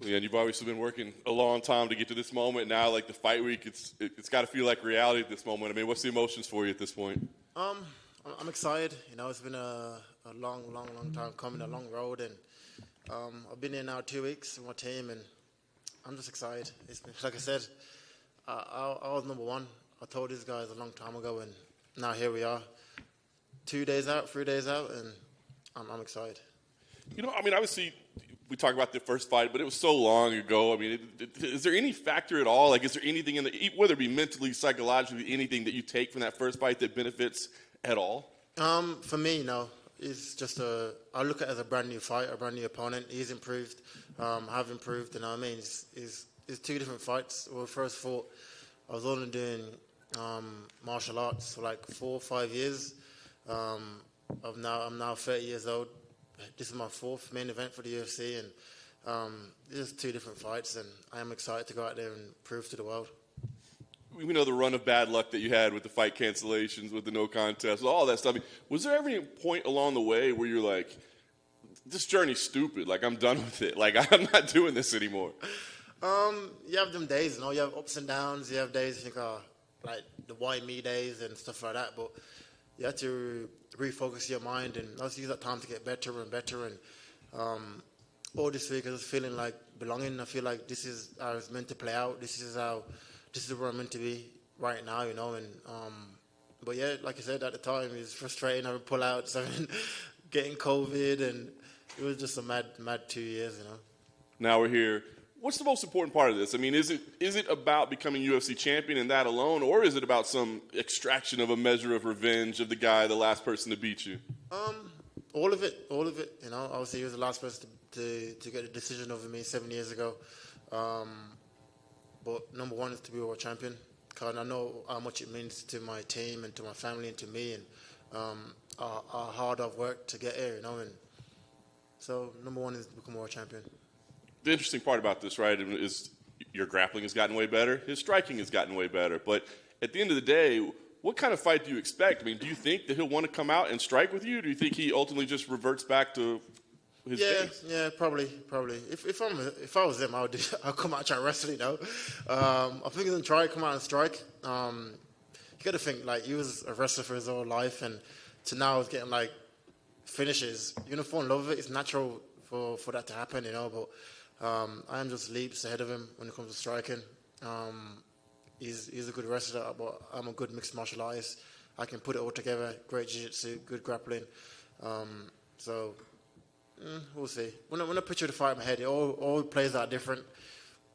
Yeah, and you've obviously been working a long time to get to this moment. Now, like the fight week, it's got to feel like reality at this moment. I mean, what's the emotions for you at this point? I'm excited. You know, it's been a long time coming, a long road, and I've been here now 2 weeks with my team, and I'm just excited. It's been, like I said, I was number one. I told these guys a long time ago, and now here we are, 2 days out, 3 days out, and I'm excited. You know, I mean, obviously, we talk about the first fight, but it was so long ago. I mean, is there any factor at all? Like, is there anything in whether it be mentally, psychologically, anything that you take from that first fight that benefits at all? For me, no. It's just I look at it as a brand new fight, a brand new opponent. He's improved, I've improved, you know what I mean? It's two different fights. When we first fought, I was only doing martial arts for like 4 or 5 years. I'm now 30 years old. This is my 4th main event for the UFC, and it's 2 different fights, and I am excited to go out there and prove to the world. We know the run of bad luck that you had with the fight cancellations, with the no contest, all that stuff. Was there ever any point along the way where you're like, this journey's stupid, like I'm done with it, like I'm not doing this anymore? You have them days, you know, you have ups and downs, you have days you think, like the why me days and stuff like that, but you have to refocus your mind and also use that time to get better and better. And all this week I was feeling like belonging. I feel like this is how it's meant to play out. This is where I'm meant to be right now, you know. And but yeah, like I said at the time, it was frustrating having pullouts, getting COVID, and it was just a mad 2 years, you know. Now we're here. What's the most important part of this? I mean, is it about becoming UFC champion and that alone, or is it about some extraction of a measure of revenge of the last person to beat you? All of it. You know, obviously he was the last person to get a decision over me 7 years ago. But number one is to be world champion, because I know how much it means to my team and to my family and to me, and how hard I've worked to get here, you know. And so number one is to become world champion. The interesting part about this, right, is your grappling has gotten way better. His striking has gotten way better. But at the end of the day, what kind of fight do you expect? I mean, do you think that he'll want to come out and strike with you? Do you think he ultimately just reverts back to his base? Yeah, probably. If I was him, I'll come out and try and wrestle, you know. I think he's going to try to come out and strike. You got to think, like, he was a wrestler for his whole life, and to now he's getting, like, finishes. You're going to fall in love with it. It's natural for that to happen, you know, but I am just leaps ahead of him when it comes to striking. He's a good wrestler, but I'm a good mixed martial artist. I can put it all together. Great jiu-jitsu, good grappling. So we'll see. When I picture the fight in my head, it all plays out different.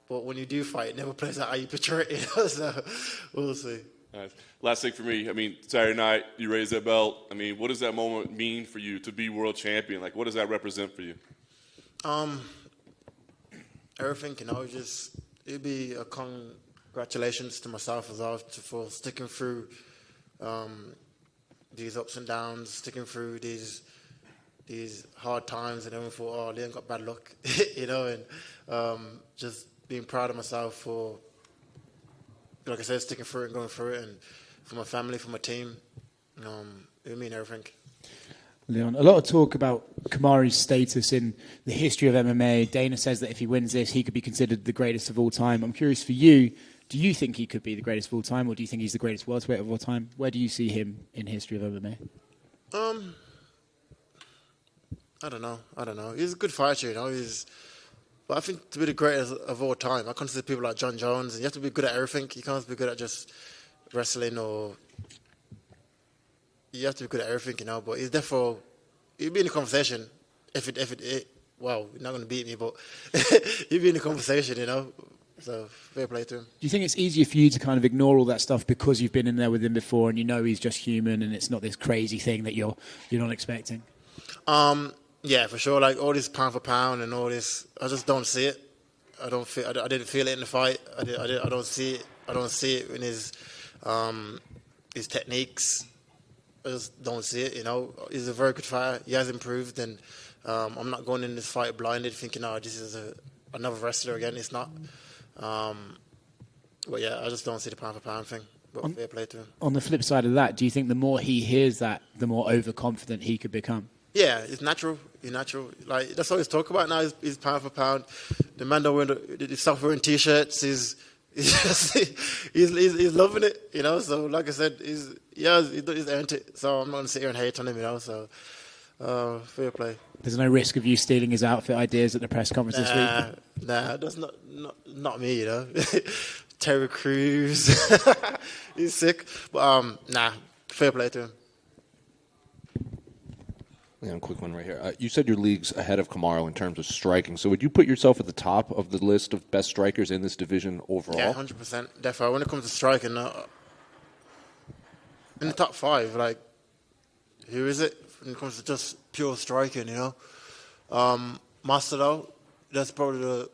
But when you do fight, it never plays out how you picture it. You know? So we'll see. Nice. Last thing for me, I mean, Saturday night, you raise that belt. I mean, what does that moment mean for you to be world champion? Like, what does that represent for you? Everything, you know, it'd be a congratulations to myself as well for sticking through these ups and downs, sticking through these hard times, and everyone thought, oh, Leon got bad luck, you know, and just being proud of myself for, like I said, sticking through it and going through it, and for my family, for my team, it would mean everything. Leon, a lot of talk about Kamaru's status in the history of MMA. Dana says that if he wins this, he could be considered the greatest of all time. I'm curious for you, do you think he could be the greatest of all time, or do you think he's the greatest welterweight of all time? Where do you see him in history of MMA? I don't know. He's a good fighter, you know. But I think to be the greatest of all time, I consider people like John Jones, and you have to be good at everything. You can't be good at just wrestling, or you have to be good at everything, you know. But he'd be in the conversation well, you're not going to beat me, but he'd be in the conversation, you know. So fair play to him. Do you think it's easier for you to kind of ignore all that stuff because you've been in there with him before and you know he's just human and it's not this crazy thing that you're not expecting? Yeah, for sure. Like all this pound for pound and all this, I just don't see it. I didn't feel it in the fight. I don't see it. I don't see it in his techniques. I just don't see it. You know, he's a very good fighter. He has improved, and I'm not going in this fight blinded, thinking, "Oh, this is another wrestler again." It's not. But yeah, I just don't see the pound for pound thing. But fair play to him. On the flip side of that, do you think the more he hears that, the more overconfident he could become? Yeah, it's natural. It's natural. Like that's all he's talking about now. Is pound for pound. The man don't wear the stuff wearing t-shirts. He's loving it. You know. So like I said, he's earned it. So I'm not gonna sit here and hate on him. You know. So fair play. There's no risk of you stealing his outfit ideas at the press conference this week? Nah, that's not me, you know. Terry Crews, he's sick. But nah, fair play to him. Yeah, quick one right here. You said your league's ahead of Kamaru in terms of striking. So would you put yourself at the top of the list of best strikers in this division overall? Yeah, 100%. Definitely. When it comes to striking, in the top 5, like, who is it? When it comes to just pure striking, you know. Master, though, that's probably the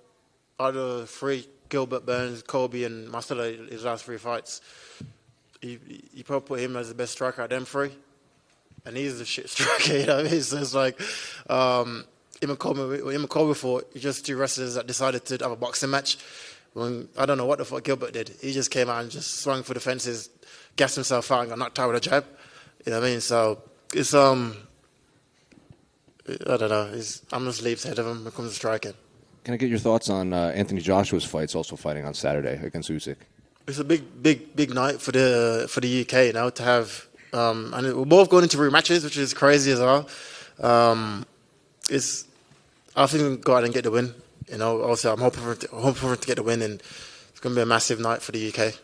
other 3, Gilbert, Burns, Colby, and Master, his last 3 fights. You probably put him as the best striker out of them 3. And he's the shit striker, you know what I mean? So it's like, him and Colby fought, just 2 wrestlers that decided to have a boxing match. When I don't know what the fuck Gilbert did. He just came out and just swung for the fences, gassed himself out and got knocked out with a jab. You know what I mean? So it's, I don't know. I'm just leaps ahead of him when it comes to striking. Can I get your thoughts on Anthony Joshua's fights also fighting on Saturday against Usyk? It's a big night for the UK, you know, to have... and we're both going into rematches, which is crazy as well. I think we'll go out and get the win. You know, also I'm hoping for him to get the win, and it's going to be a massive night for the UK.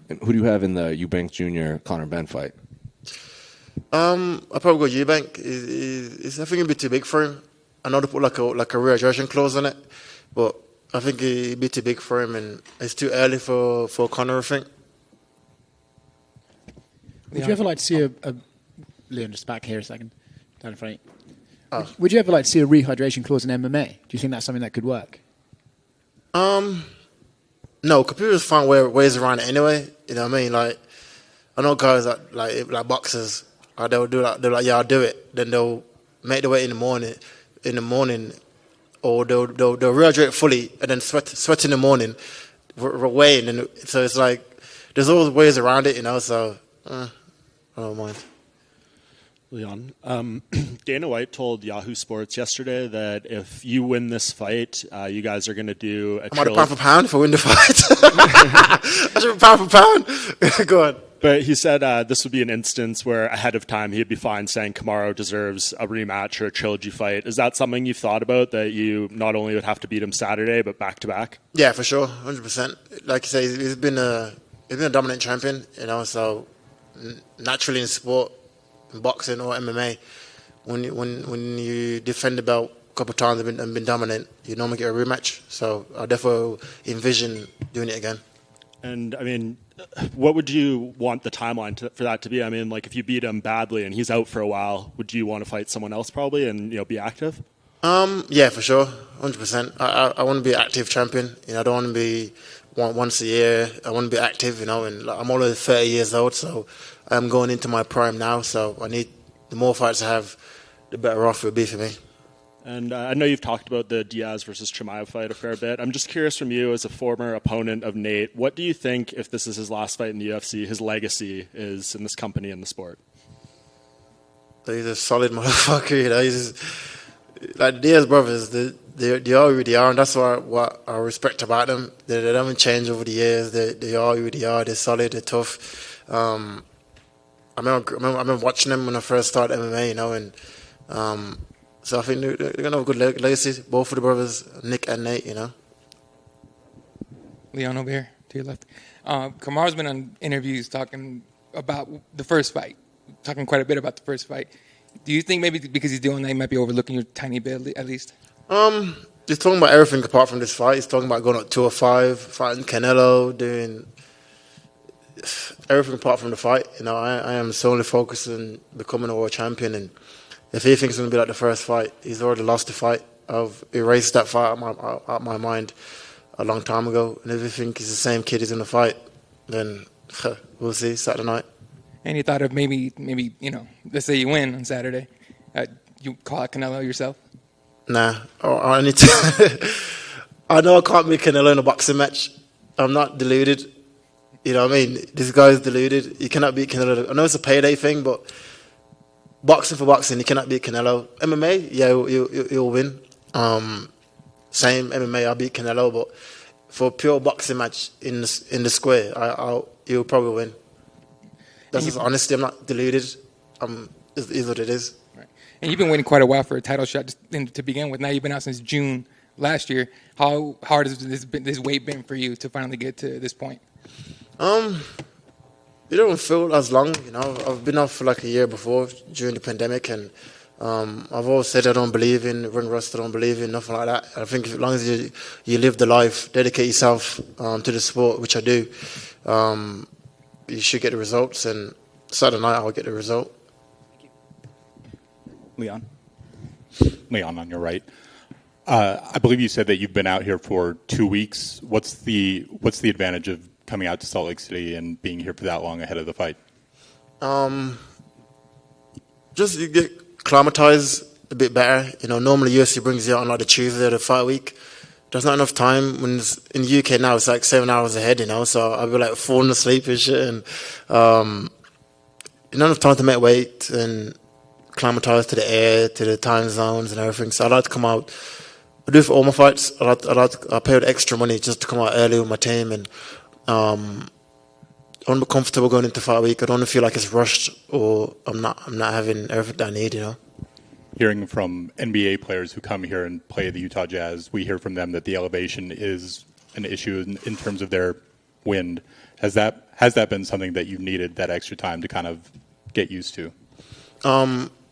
And who do you have in the Eubanks Jr. Conor Benn fight? I'll probably go Eubank. I think it'd be too big for him. I know they put like a readjustment clause on it, but I think it'd be too big for him, and it's too early for Conor, I think. Would you ever like to see a Leon, just back here a second, down in front of you. Would you ever like to see a rehydration clause in MMA? Do you think that's something that could work? No, computers find ways around it anyway. You know what I mean? Like, I know guys that like boxers, they'll do that. They're like, yeah, I'll do it. Then they'll make the weight in the morning, or they'll rehydrate fully and then sweat in the morning, weighing. And so it's like there's always ways around it, you know. So. I don't mind. Leon, Dana White told Yahoo Sports yesterday that if you win this fight, you guys are going to do a trilogy. Pound for pound if I win the fight. I should be pound for pound. Go on. But he said this would be an instance where ahead of time he'd be fine saying Kamaru deserves a rematch or a trilogy fight. Is that something you've thought about, that you not only would have to beat him Saturday, but back-to-back? Yeah, for sure, 100%. Like you say, he's been a dominant champion, you know, so... Naturally in sport, in boxing or MMA, when you defend the belt a couple of times and been dominant, you normally get a rematch. So I definitely envision doing it again. And I mean, what would you want the timeline for that to be? I mean, like if you beat him badly and he's out for a while, would you want to fight someone else probably and be active? Yeah, for sure, 100%. I want to be an active champion. You know, I don't want to be once a year. I want to be active. You know, and I'm already 30 years old, so I'm going into my prime now. So I need the more fights I have, the better off it will be for me. And I know you've talked about the Diaz versus Chimaev fight a fair bit. I'm just curious from you, as a former opponent of Nate, what do you think, if this is his last fight in the UFC, his legacy is in this company and the sport? He's a solid motherfucker. You know, he's like the Diaz brothers. They are who they are, and that's what I respect about them. They don't change over the years. They are who they are. They're solid. They're tough. I remember watching them when I first started MMA. You know, and so I think they're gonna have a good legacy. Both of the brothers, Nick and Nate. You know. Leon over here to your left. Kamaru's been on interviews talking about the first fight, talking quite a bit about the first fight. Do you think maybe because he's doing that, he might be overlooking your tiny bit at least? He's talking about everything apart from this fight. He's talking about going up 205, fighting Canelo, doing everything apart from the fight. You know, I am solely focused on becoming a world champion, and if he thinks it's going to be like the first fight, he's already lost the fight. I've erased that fight out of my mind a long time ago, and if you think he's the same kid who's in the fight, then we'll see Saturday night. Any thought of maybe let's say you win on Saturday, you call out Canelo yourself? Nah, I need to. I know I can't beat Canelo in a boxing match. I'm not deluded. You know what I mean? This guy's deluded. You cannot beat Canelo. I know it's a payday thing, but boxing for boxing, you cannot beat Canelo. MMA, yeah, he'll win. Same MMA, I'll beat Canelo, but for a pure boxing match in the square, he'll probably win. That's just honesty. I'm not deluded. It is what it is. Right. And you've been waiting quite a while for a title shot to begin with. Now you've been out since June last year. How hard has this wait been for you to finally get to this point? It don't feel as long, you know. I've been off for like a year before during the pandemic, and I've always said I don't believe in run rust. I don't believe in nothing like that. I think as long as you live the life, dedicate yourself to the sport, which I do, you should get the results. And Saturday night I'll get the result. Leon, on your right. I believe you said that you've been out here for 2 weeks. What's the advantage of coming out to Salt Lake City and being here for that long ahead of the fight? Just you get acclimatized a bit better. You know, normally UFC brings you out on like the Tuesday of the fight week. There's not enough time. When it's in the UK now, it's like 7 hours ahead, you know, so I'll be like falling asleep and shit. And not enough time to make weight and acclimatize to the air, to the time zones and everything. So I like to come out. I do it for all my fights. I pay with extra money just to come out early with my team, and I want to be comfortable going into fight week. I don't want to feel like it's rushed or I'm not having everything that I need, you know. Hearing from NBA players who come here and play the Utah Jazz, we hear from them that the elevation is an issue in terms of their wind. Has that been something that you've needed that extra time to kind of get used to?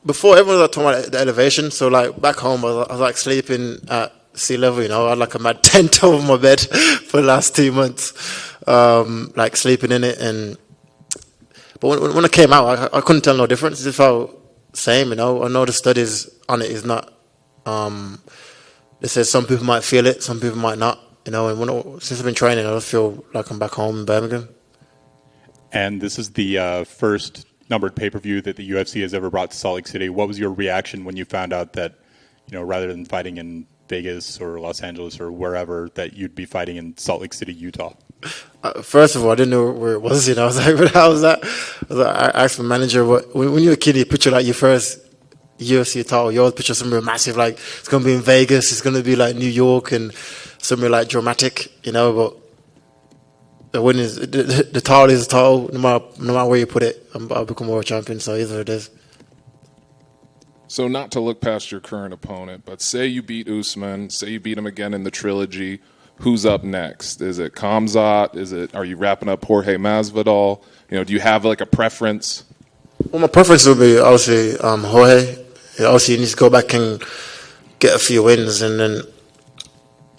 Before, everyone was talking about the elevation. So, like, back home, I was like sleeping at sea level, you know. I had like a mad tent over my bed for the last 2 months, like sleeping in it. But when I came out, I couldn't tell no difference. It felt same, you know. I know the studies on it is not. They said some people might feel it, some people might not, you know. And since I've been training, I just feel like I'm back home in Birmingham. And this is the first numbered pay-per-view that the UFC has ever brought to Salt Lake City. What was your reaction when you found out that, you know, rather than fighting in Vegas or Los Angeles or wherever, that you'd be fighting in Salt Lake City, Utah? First of all, I didn't know where it was, you know. I was like, how was that? I asked my manager, when you're a kid, you picture like your first UFC title, you always picture somewhere massive, like it's going to be in Vegas, it's going to be like New York and somewhere like dramatic, you know, but the title is a title, no matter where you put it. I'll become world champion, so either it is. So not to look past your current opponent, but say you beat Usman, say you beat him again in the Trilogy, who's up next? Is it Khamzat? Are you wrapping up Jorge Masvidal? You know, do you have like a preference? Well, my preference would be obviously Jorge. Obviously, he needs to go back and get a few wins, and then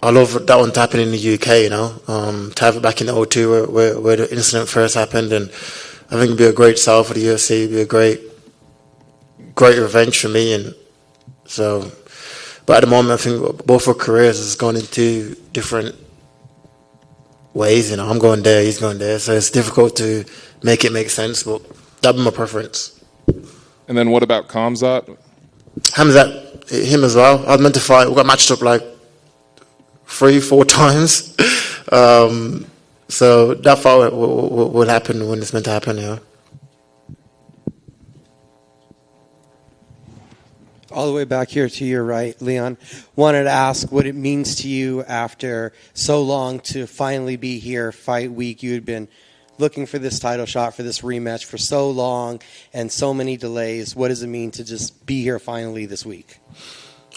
I love that one to happen in the UK, you know, to have it back in the 02 where the incident first happened, and I think it'd be a great sell for the UFC, it'd be a great revenge for me, and so, but at the moment I think both our careers is going into different ways, you know, I'm going there, he's going there, so it's difficult to make it make sense, but that'd be my preference. And then what about Khamzat? Khamzat, him as well. I was meant to fight, we got matched up like 3-4 times. So that fight will happen when it's meant to happen, yeah. All the way back here to your right, Leon, wanted to ask what it means to you after so long to finally be here, fight week. You had been looking for this title shot, for this rematch for so long and so many delays. What does it mean to just be here finally this week?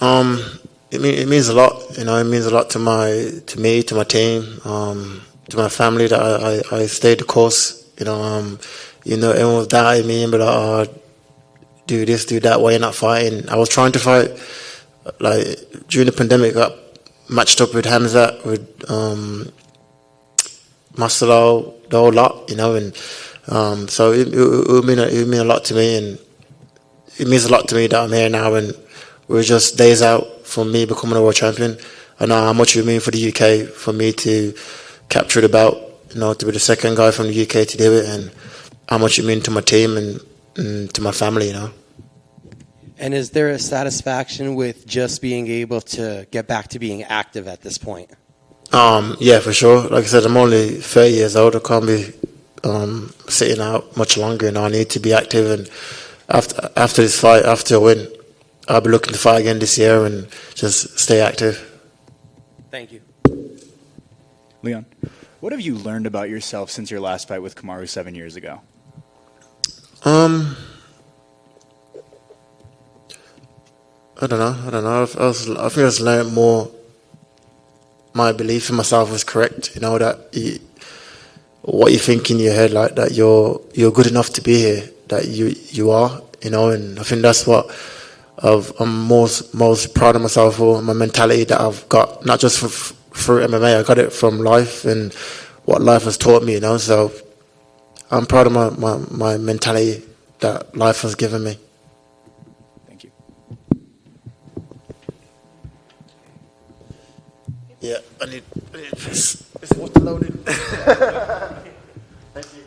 It means a lot, you know. It means a lot to me, to my team, to my family that I stayed the course. You know, everyone was doubting me and be like, "Oh, do this, do that. Why you're not fighting?" I was trying to fight. Like during the pandemic, I got matched up with Khamzat, with Masvidal, the whole lot, you know, and so it would mean a lot to me, and it means a lot to me that I'm here now, and we're just days out from me becoming a world champion. I know how much it would mean for the UK for me to capture the belt, you know, to be the second guy from the UK to do it, and how much it means to my team and to my family, you know. And is there a satisfaction with just being able to get back to being active at this point? Yeah, for sure. Like I said, I'm only 30 years old. I can't be sitting out much longer. You know, I need to be active, and after this fight, after a win, I'll be looking to fight again this year and just stay active. Thank you. Leon, what have you learned about yourself since your last fight with Kamaru 7 years ago? I don't know. I think I just learned more. My belief in myself was correct. You know that what you think in your head, like that you're good enough to be here. That you are. You know, and I think that's what I'm most proud of myself for. My mentality that I've got, not just through MMA. I got it from life and what life has taught me. You know, so I'm proud of my mentality that life has given me. Thank you. Yeah, I need this. It's water loaded. Thank you.